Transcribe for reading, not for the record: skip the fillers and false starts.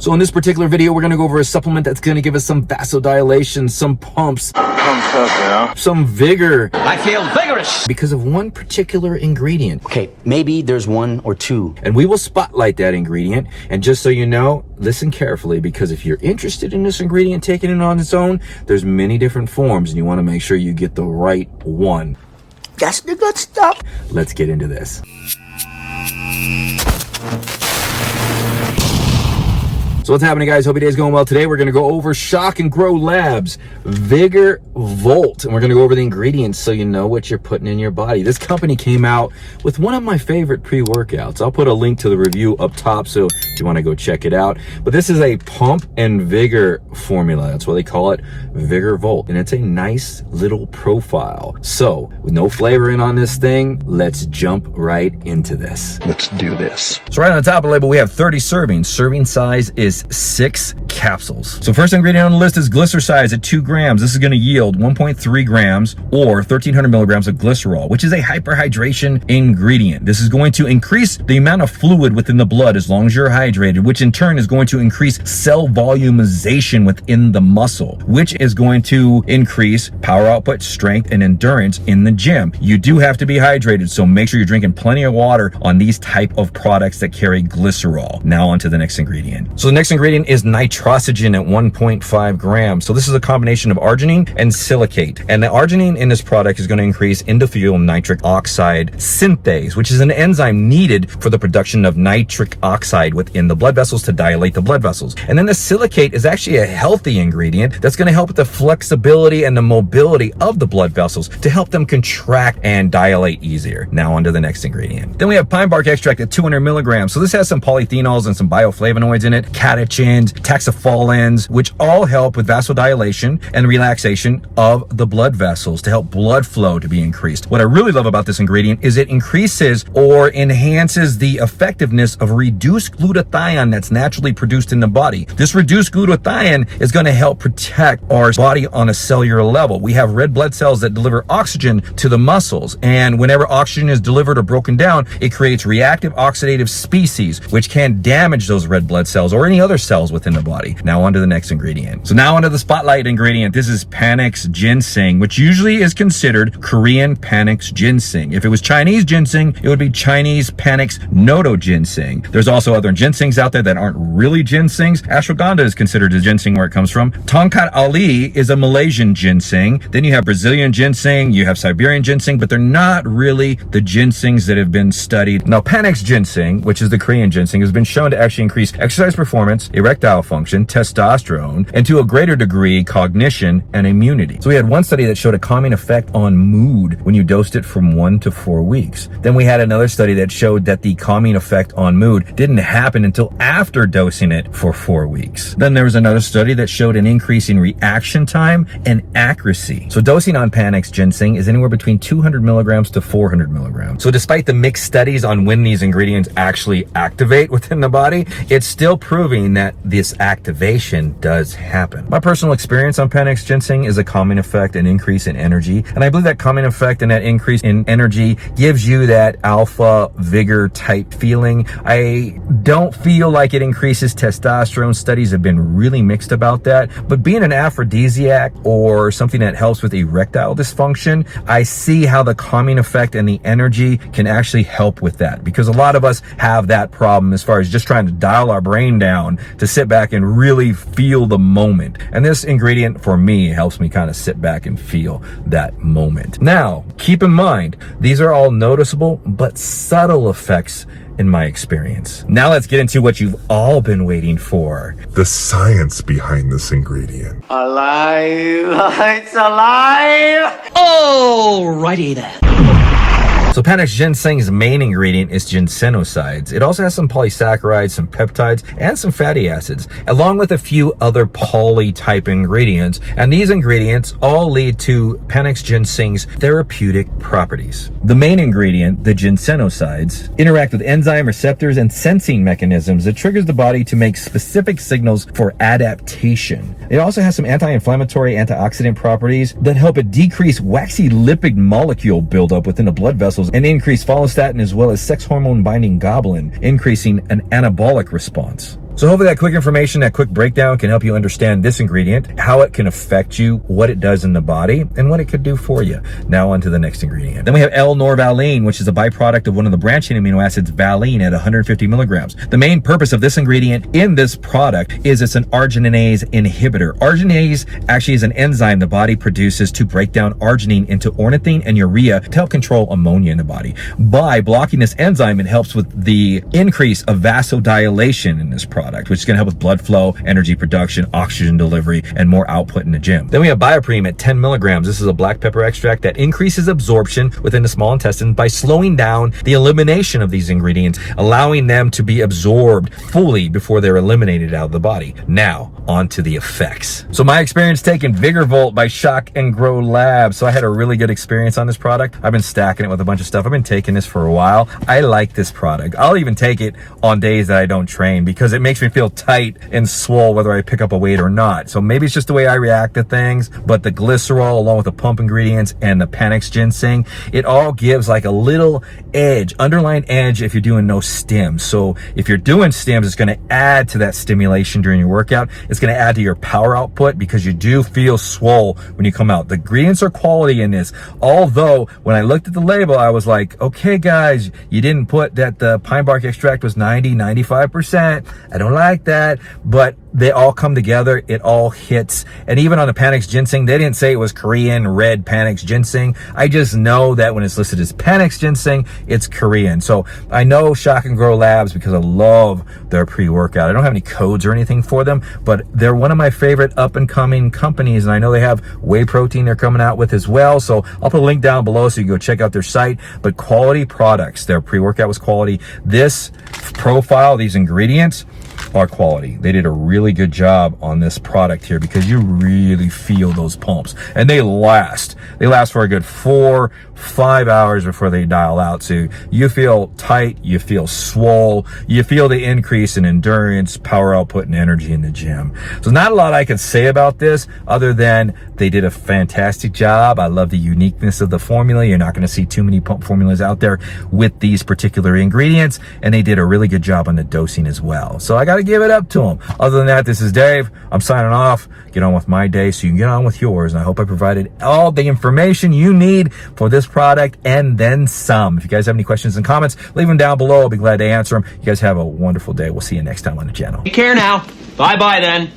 So in this particular video, we're gonna go over a supplement that's gonna give us some vasodilation, some pumps, some vigor. I feel vigorous Because of one particular ingredient. Okay, maybe there's one or two. And we will spotlight that ingredient. And just so you know, listen carefully, because if you're interested in this ingredient taking it on its own, there's many different forms and you wanna make sure you get the right one. That's the good stuff. Let's get into this. So what's happening, guys? Hope your day's going well. Today we're going to go over Shock and Grow Labs Vigor Volt, and we're going to go over the ingredients so you know what you're putting in your body. This company came out with one of my favorite pre-workouts. I'll put a link to the review up top, so if you want to go check it out. But this is a pump and vigor formula. That's what they call it, Vigor Volt, and it's a nice little profile. So with no flavoring on this thing, let's jump right into this. Let's do this. So right on the top of the label, we have 30 servings. Serving size is 6 capsules. So first ingredient on the list is glyceride at 2 grams. This is going to yield 1.3 grams or 1,300 milligrams of glycerol, which is a hyperhydration ingredient. This is going to increase the amount of fluid within the blood as long as you're hydrated, which in turn is going to increase cell volumization within the muscle, which is going to increase power output, strength, and endurance in the gym. You do have to be hydrated, so make sure you're drinking plenty of water on these type of products that carry glycerol. Now on to the next ingredient. So the next ingredient is nitrogen at 1.5 grams. So this is a combination of arginine and silicate. And the arginine in this product is going to increase endothelial nitric oxide synthase, which is an enzyme needed for the production of nitric oxide within the blood vessels to dilate the blood vessels. And then the silicate is actually a healthy ingredient that's going to help with the flexibility and the mobility of the blood vessels to help them contract and dilate easier. Now on to the next ingredient. Then we have pine bark extract at 200 milligrams. So this has some polyphenols and some bioflavonoids in it, catechins, taxipholins, which all help with vasodilation and relaxation of the blood vessels to help blood flow to be increased. What I really love about this ingredient is it increases or enhances the effectiveness of reduced glutathione that's naturally produced in the body. This reduced glutathione is going to help protect our body on a cellular level. We have red blood cells that deliver oxygen to the muscles, and whenever oxygen is delivered or broken down, it creates reactive oxidative species, which can damage those red blood cells or any other cells within the body. Now on to the next ingredient. So now onto the spotlight ingredient. This is Panax Ginseng, which usually is considered Korean Panax Ginseng. If it was Chinese ginseng, it would be Chinese Panax Nodo Ginseng. There's also other ginsengs out there that aren't really ginsengs. Ashwagandha is considered a ginseng where it comes from. Tongkat Ali is a Malaysian ginseng. Then you have Brazilian ginseng, you have Siberian ginseng, but they're not really the ginsengs that have been studied. Now Panax Ginseng, which is the Korean ginseng, has been shown to actually increase exercise performance, erectile function, testosterone, and to a greater degree, cognition and immunity. So we had one study that showed a calming effect on mood when you dosed it from 1 to 4 weeks. Then we had another study that showed that the calming effect on mood didn't happen until after dosing it for 4 weeks. Then there was another study that showed an increase in reaction time and accuracy. So dosing on Panax Ginseng is anywhere between 200 milligrams to 400 milligrams. So despite the mixed studies on when these ingredients actually activate within the body, it's still proving that this activation does happen. My personal experience on Panax Ginseng is a calming effect and increase in energy. And I believe that calming effect and that increase in energy gives you that alpha vigor type feeling. I don't feel like it increases testosterone. Studies have been really mixed about that. But being an aphrodisiac or something that helps with erectile dysfunction, I see how the calming effect and the energy can actually help with that, because a lot of us have that problem as far as just trying to dial our brain down to sit back and really feel the moment. And this ingredient for me helps me kind of sit back and feel that moment. Now, keep in mind, these are all noticeable but subtle effects in my experience. Now let's get into what you've all been waiting for. The science behind this ingredient. Alive! It's alive! Alrighty then. So Panax Ginseng's main ingredient is ginsenosides. It also has some polysaccharides, some peptides, and some fatty acids, along with a few other poly-type ingredients. And these ingredients all lead to Panax Ginseng's therapeutic properties. The main ingredient, the ginsenosides, interact with enzyme receptors and sensing mechanisms that triggers the body to make specific signals for adaptation. It also has some anti-inflammatory, antioxidant properties that help it decrease waxy lipid molecule buildup within the blood vessels and increase follistatin as well as sex hormone binding globulin, increasing an anabolic response. So hopefully that quick information, that quick breakdown can help you understand this ingredient, how it can affect you, what it does in the body, and what it could do for you. Now on to the next ingredient. Then we have L-norvaline, which is a byproduct of one of the branching amino acids, valine, at 150 milligrams. The main purpose of this ingredient in this product is it's an arginase inhibitor. Arginase actually is an enzyme the body produces to break down arginine into ornithine and urea to help control ammonia in the body. By blocking this enzyme, it helps with the increase of vasodilation in this product, which is going to help with blood flow, energy production, oxygen delivery, and more output in the gym. Then we have Biopreme at 10 milligrams. This is a black pepper extract that increases absorption within the small intestine by slowing down the elimination of these ingredients, allowing them to be absorbed fully before they're eliminated out of the body. Now, on to the effects. So my experience taking Vigor Volt by Shock and Grow Labs. So I had a really good experience on this product. I've been stacking it with a bunch of stuff. I've been taking this for a while. I like this product. I'll even take it on days that I don't train because it makes me feel tight and swole whether I pick up a weight or not. So maybe it's just the way I react to things, but the glycerol along with the pump ingredients and the Panax Ginseng, it all gives like a little edge, underlying edge if you're doing no stims. So if you're doing stims, it's going to add to that stimulation during your workout. It's going to add to your power output because you do feel swole when you come out. The ingredients are quality in this. Although when I looked at the label, I was like, okay guys, you didn't put that the pine bark extract was 95%. I don't like that, but they all come together. It all hits. And even on the Panax Ginseng, they didn't say it was Korean Red Panax Ginseng. I just know that when it's listed as Panax Ginseng, it's Korean. So I know Shock and Grow Labs because I love their pre-workout. I don't have any codes or anything for them, but they're one of my favorite up-and-coming companies. And I know they have whey protein they're coming out with as well. So I'll put a link down below so you can go check out their site. But quality products. Their pre-workout was quality. This profile, these ingredients, are quality. They did a really good job on this product here because you really feel those pumps, and they last for a good 4-5 hours before they dial out. So you feel tight, you feel swole, you feel the increase in endurance, power output, and energy in the gym. So not a lot I can say about this other than they did a fantastic job. I love the uniqueness of the formula. You're not going to see too many pump formulas out there with these particular ingredients, and they did a really good job on the dosing as well. So I got to give it up to them. Other than that, this is Dave. I'm signing off. Get on with my day so you can get on with yours. And I hope I provided all the information you need for this product and then some. If you guys have any questions and comments, leave them down below. I'll be glad to answer them. You guys have a wonderful day. We'll see you next time on the channel. Take care now. Bye-bye then.